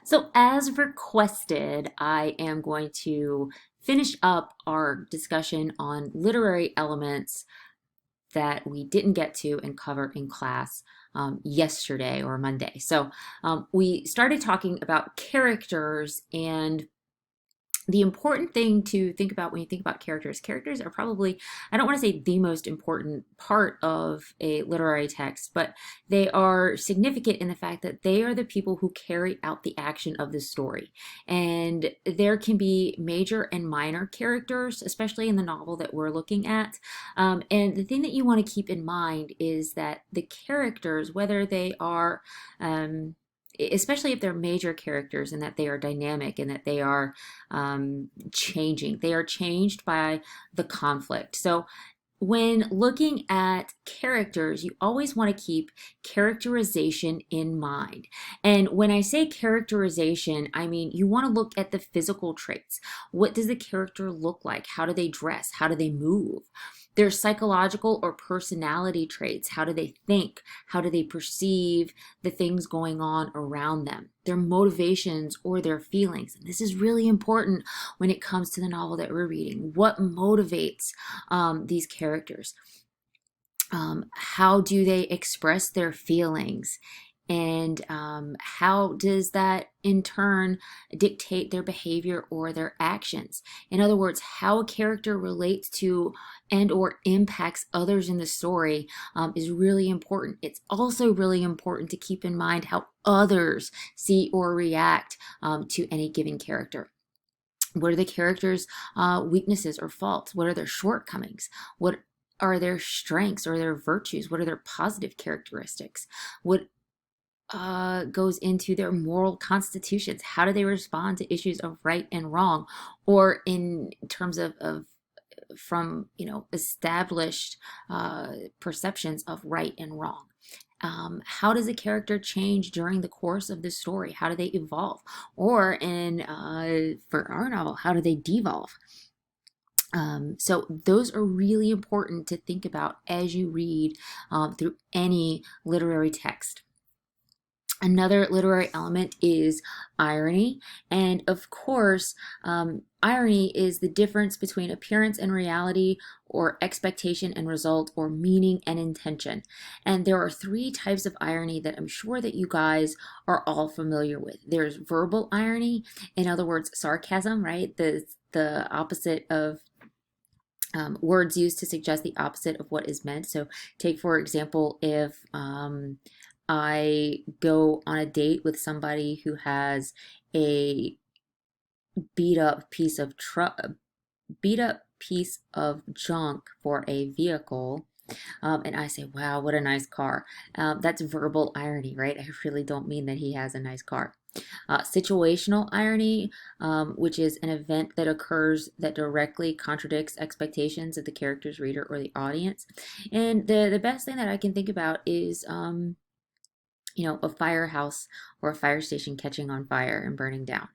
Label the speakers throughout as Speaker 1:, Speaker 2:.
Speaker 1: So, as requested, I am going to finish up our discussion on literary elements that we didn't get to and cover in class yesterday or Monday. We started talking about characters and the important thing to think about when you think about characters are probably, I don't want to say the most important part of a literary text, but they are significant in the fact that they are the people who carry out the action of the story. And there can be major and minor characters, especially in the novel that we're looking at. And the thing that you want to keep in mind is that the characters, whether they are especially if they're major characters and that they are dynamic and that they are changing. They are changed by the conflict. So when looking at characters, you always want to keep characterization in mind. And when I say characterization, I mean you want to look at the physical traits. What does the character look like? How do they dress? How do they move? Their psychological or personality traits. How do they think? How do they perceive the things going on around them? Their motivations or their feelings. And this is really important when it comes to the novel that we're reading. What motivates these characters? How do they express their feelings? And how does that in turn dictate their behavior or their actions? In other words, how a character relates to and or impacts others in the story is really important. It's also really important to keep in mind how others see or react to any given character. What are the character's weaknesses or faults? What are their shortcomings? What are their strengths or their virtues? What are their positive characteristics? What goes into their moral constitutions? How do they respond to issues of right and wrong, or in terms of from established perceptions of right and wrong? How does a character change during the course of the story? How do they evolve? Or in for our novel, how do they devolve? So those are really important to think about as you read through any literary text. Another literary element is irony. And of course, irony is the difference between appearance and reality, or expectation and result, or meaning and intention. And there are three types of irony that I'm sure that you guys are all familiar with. There's verbal irony, in other words, sarcasm, right? The opposite of words used to suggest the opposite of what is meant. So take, for example, if I go on a date with somebody who has a beat up piece of junk for a vehicle, and I say, "Wow, what a nice car." That's verbal irony, right? I really don't mean that he has a nice car. Situational irony, which is an event that occurs that directly contradicts expectations of the character's reader or the audience. And the best thing that I can think about is a firehouse or a fire station catching on fire and burning down.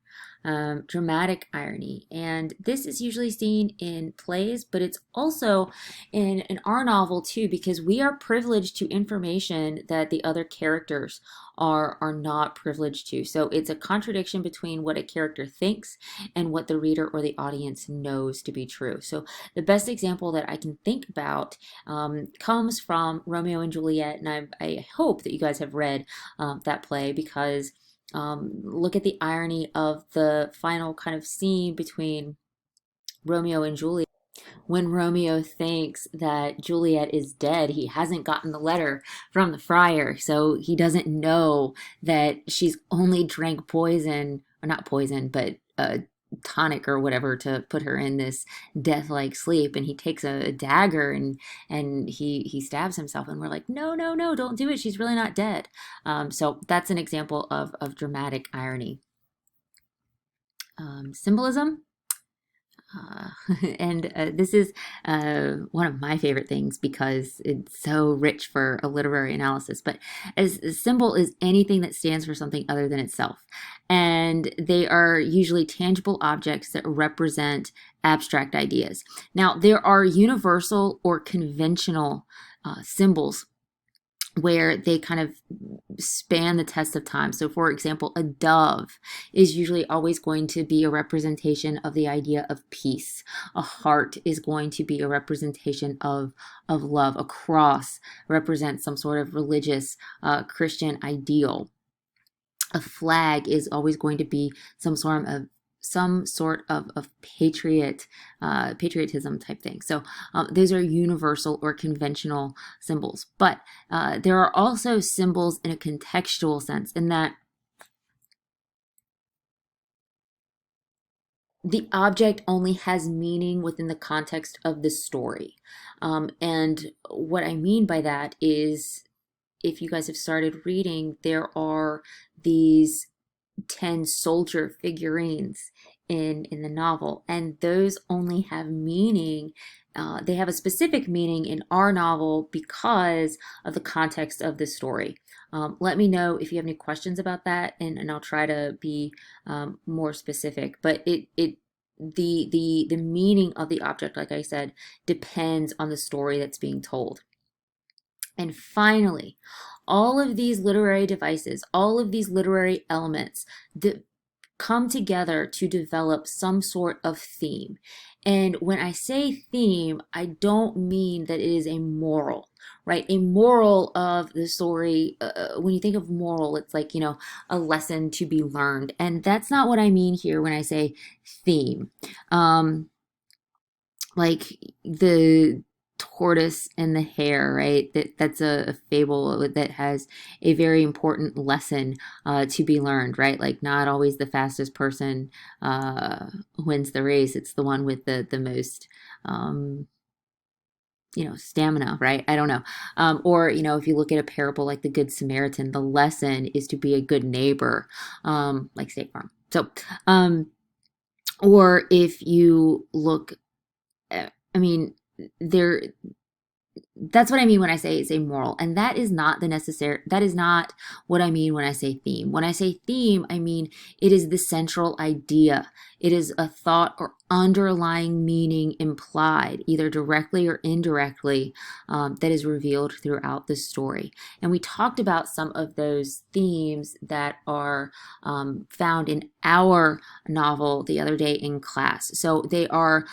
Speaker 1: Dramatic irony. And this is usually seen in plays, but it's also in our novel too, because we are privileged to information that the other characters are not privileged to. So it's a contradiction between what a character thinks and what the reader or the audience knows to be true. So the best example that I can think about comes from Romeo and Juliet, and I hope that you guys have read that play, because look at the irony of the final kind of scene between Romeo and Juliet. When Romeo thinks that Juliet is dead, he hasn't gotten the letter from the friar, so he doesn't know that she's only drank poison, or not poison, but tonic or whatever to put her in this death-like sleep. And he takes a dagger and he stabs himself, and we're like, no, no, no, don't do it, she's really not dead. So that's an example of dramatic irony. Symbolism. And this is one of my favorite things because it's so rich for a literary analysis. But as a symbol is anything that stands for something other than itself. And they are usually tangible objects that represent abstract ideas. Now, there are universal or conventional symbols where they kind of span the test of time. So, for example, a dove is usually always going to be a representation of the idea of peace. A heart is going to be a representation of love. A cross represents some sort of religious Christian ideal. A flag is always going to be some sort of patriotism type thing. So those are universal or conventional symbols. But there are also symbols in a contextual sense, in that the object only has meaning within the context of the story. And what I mean by that is, if you guys have started reading, there are these 10 soldier figurines in the novel, and those only have meaning. They have a specific meaning in our novel because of the context of the story. Let me know if you have any questions about that, and I'll try to be more specific. But the meaning of the object, like I said, depends on the story that's being told. And finally, all of these literary devices, all of these literary elements that come together to develop some sort of theme. And when I say theme, I don't mean that it is a moral, right? A moral of the story, when you think of moral, it's like, a lesson to be learned. And that's not what I mean here when I say theme. Like the tortoise and the hare, right? That's a fable that has a very important lesson to be learned, right? Like, not always the fastest person wins the race. It's the one with the most stamina, right? I don't know. Or, if you look at a parable like the Good Samaritan, the lesson is to be a good neighbor, like State Farm. So, or if you look, I mean, there that's what I mean when I say it's amoral. And that is not that is not what I mean when I say theme. When I say theme, I mean it is the central idea. It is a thought or underlying meaning implied, either directly or indirectly, that is revealed throughout the story. And we talked about some of those themes that are found in our novel the other day in class. So they are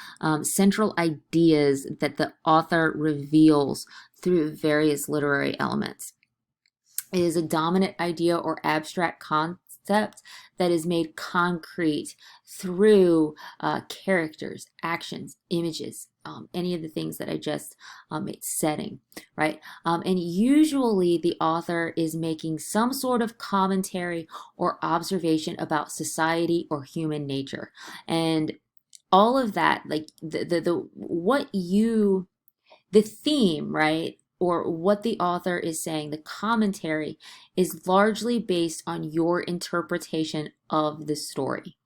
Speaker 1: central ideas that the author reveals through various literary elements. It is a dominant idea or abstract concept that is made concrete through characters, actions, images, any of the things that I just setting, right? And usually the author is making some sort of commentary or observation about society or human nature. And all of that, like the theme, right? Or what the author is saying, the commentary is largely based on your interpretation of the story,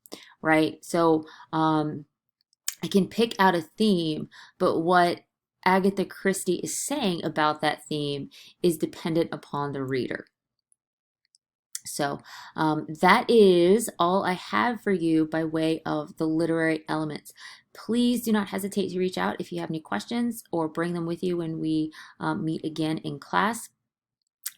Speaker 1: right? So I can pick out a theme, but what Agatha Christie is saying about that theme is dependent upon the reader. So that is all I have for you by way of the literary elements. Please do not hesitate to reach out if you have any questions, or bring them with you when we meet again in class.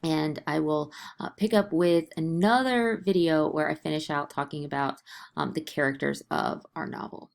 Speaker 1: And I will pick up with another video where I finish out talking about the characters of our novel.